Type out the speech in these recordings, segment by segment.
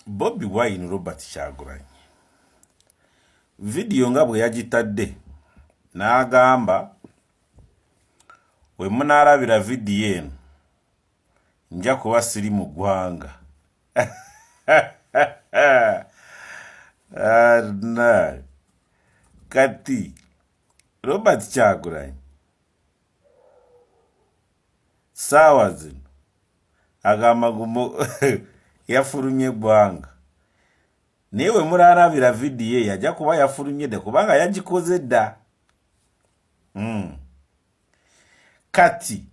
Bobby Wine Robert Kyagulanyi video nga bwe yagitadde n'agamba we munaalabira video eno nja kuba siri mu ggwanga. Kati Robert Kyagulanyi saawa zino agamba gumo yafulumye eggwanga, naye we mulaalabira vidiyo ye yajja kuba yafulumye dda kubanga yagikoze dda. Kati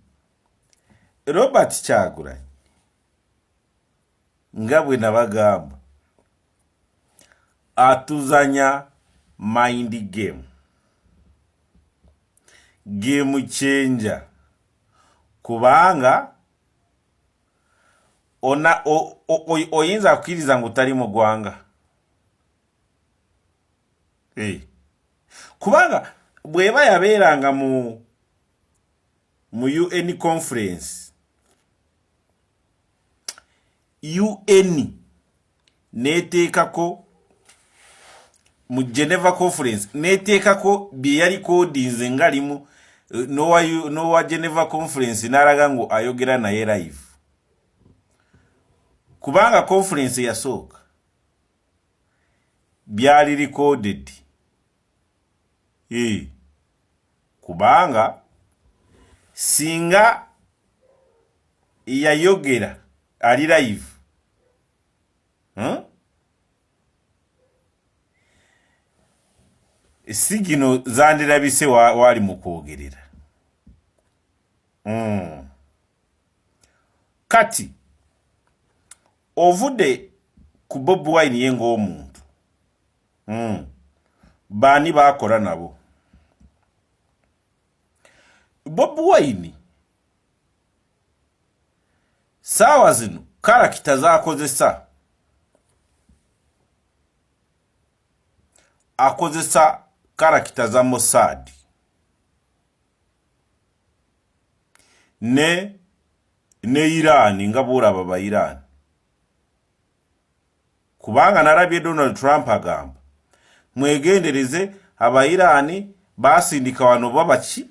Robert Kyagulanyi nga bwe nabagamba atuzanya mind game changer kubanga oyinza kukkiriza ngu tali mu ggwanga. Kubanga bw'eba yabeeranga mu UN conference, UN neteekako mu Geneva conference neteekako bye yali codinze nga limu nowa Geneva conference n'alaga ngu ayogera naye live. Kubanga conference yasooka byali recorded. Kubanga singa yayogera ali live, sigino zandirabise wali mu kwogerera. Kati ovudde ku Bobi Wine ye ng'omuntu, baani baakola nabo. Bobi Wine saawa zino karakita z'akozesa, akozesa karakita za Mossad ne Iran nga bw'olaba ba Iran. Kubanga narabye Donald Trump agamba mwegendereze aba Iran basindika wano babaki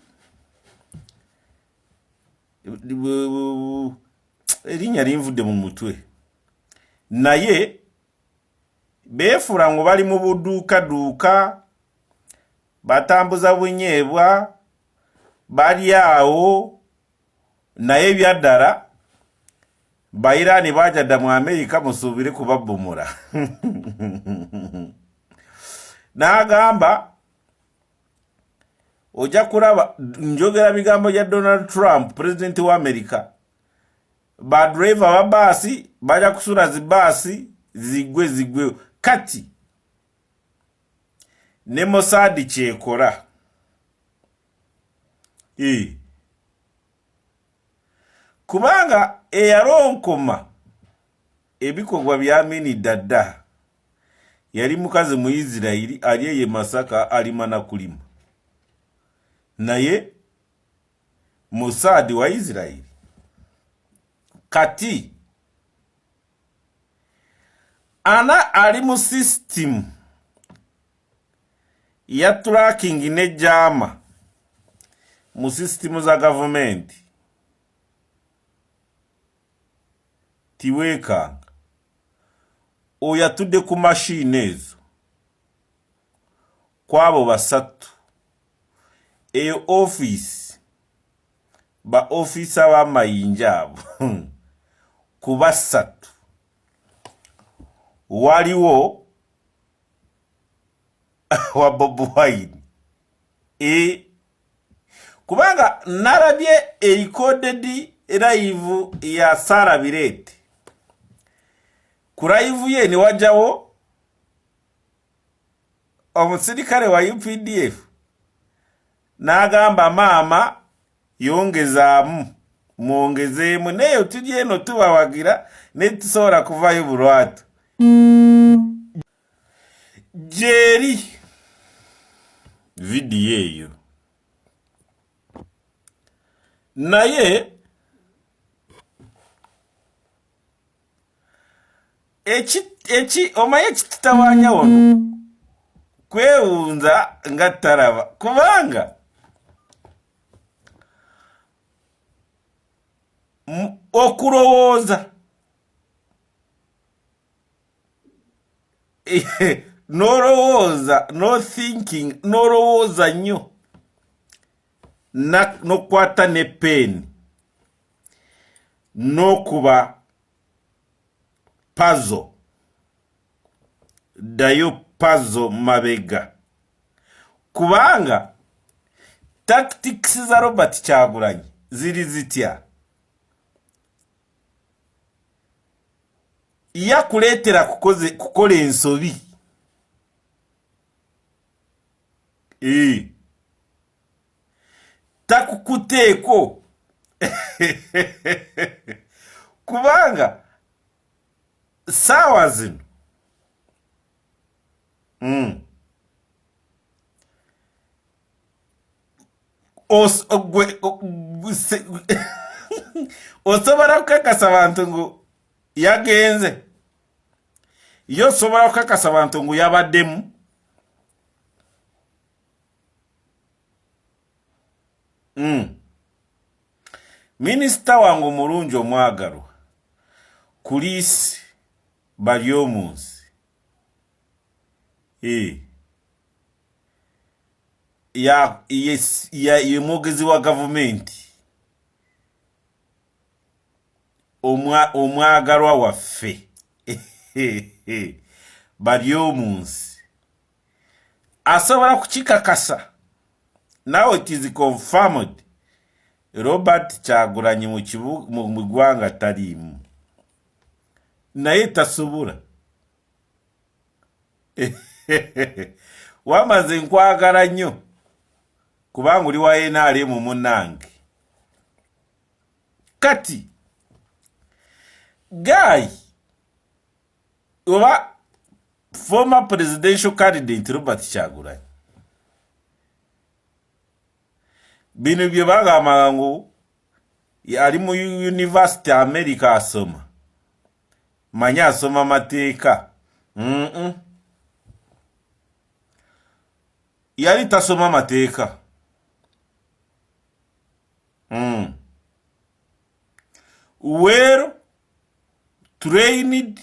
erinnya linvudde mu mutwe, naye beefula ngu bali mu buduukaduuka batambuza bunyeebwa bali awo, naye byaddala ba Iran bajjadda mu Amerika musuubire kubabbumula. N'agamba ojja kulaba, njogera bigambo bya Donald Trump pulezidenti wa Amerika, badriva ba baasi bajja kusula zi baasi zigwe. Kati ne Mossad kyekola, kubanga eyalonkoma ebikolwa bya Amin Dada yali mukazi mu Isirairi ali eye Masaka alima na kulima, naye Mossad wa Isirairi. Kati ana ali mu system ya tracking ne jama mu system za government, tiwekanga oyo atudde ku mashini ezo kwabo basatu, eyo office ba officer b'amayinja abo ku basatu waliwo wa Bobi Wine. Kubanga narabye recorded live ya Sarah Birete, ku live ye ne wajjawo omusirikale wa UPDF n'agamba maama yongezaamu mwongezeemu, neyo tuli eno tubawagira ne tusobola kuvayo bulwatu jeri vidiyo eyo. Naye Eki omaye kitawanya wono kwewunza nga taraba kubanga okurowooza n'olowooza no thinking n'olowooza nnyo n'okwata ne peeni n'okuba puzzle ddayo puzzle mabega kubanga tactics za Robert Kyagulanyi ziri zitya yakuleetera kukola ensobi takukuteeko kubanga saawa zino osobola kukakasa abantu ngu yagenze yo osobola kukakasa abantu ngu yabaddemu minisita wange omulungi omwagalwa kuliisi Baryomunsi ye mwogezi wa gavumenti omwagalwa waffe Baryomunsi asobola kukikakasa now it is confirmed Robert Kyagulanyi mu ggwanga taliimu naye tasobola wamaze nkwagala nnyo kubanga oli wa NRM munnange kati Guy oba former presidential candidate Robert Kyagulanyi bino bye bagamba ngu ali mu University America asoma manya asoma mateeka yali tasoma mateeka well trained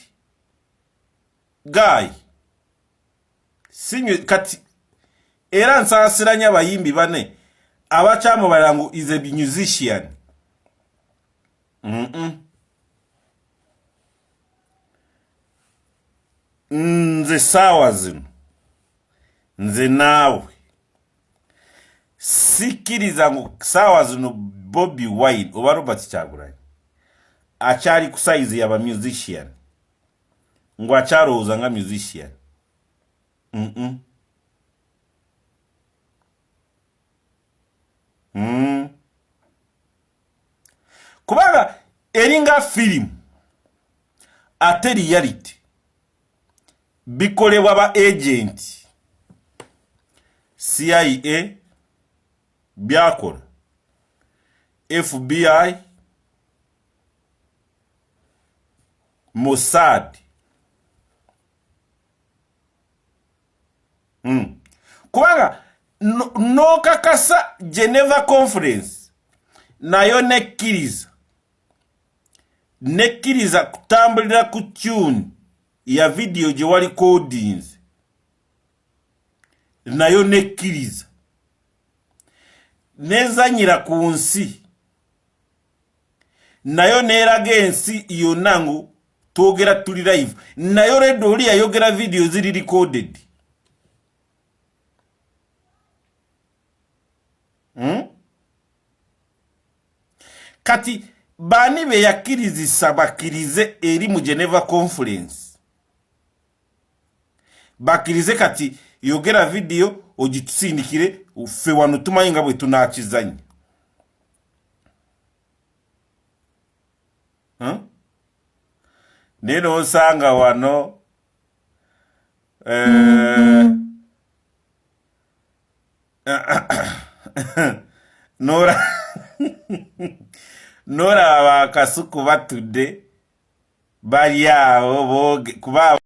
guy sinyo kati era nsaasiranya abayimbi bane abakyamubala ngu is a musician nze saawa zino nze naawe sikkiriza ngu saawa zino Bobi Wine oba Robert Kyagulanyi akyali ku size yaba musician ngu akyalowooza nga musician kubanga eringa firimu ate reality bikolebwa ba agent CIA byakola FBI Mossad kubanga no kakasa Geneva Conference nayo nekkiriza kutambulira ku tune ya video gye wali codings nayo nekkiriza nezanyira ku nsi nayo neeraga ensi yonna ngu twogera tuli live nayo reddo oli yayogera video ziri recorded kati bani be yakkirizisa bakkirize eri mu Geneva Conference bakkirize kati yogera video ogitusindikire ffe wano tumanyi nga bwe tunaakizanya naye n'osanga wano Nora abakasuku batudde bali awo kuba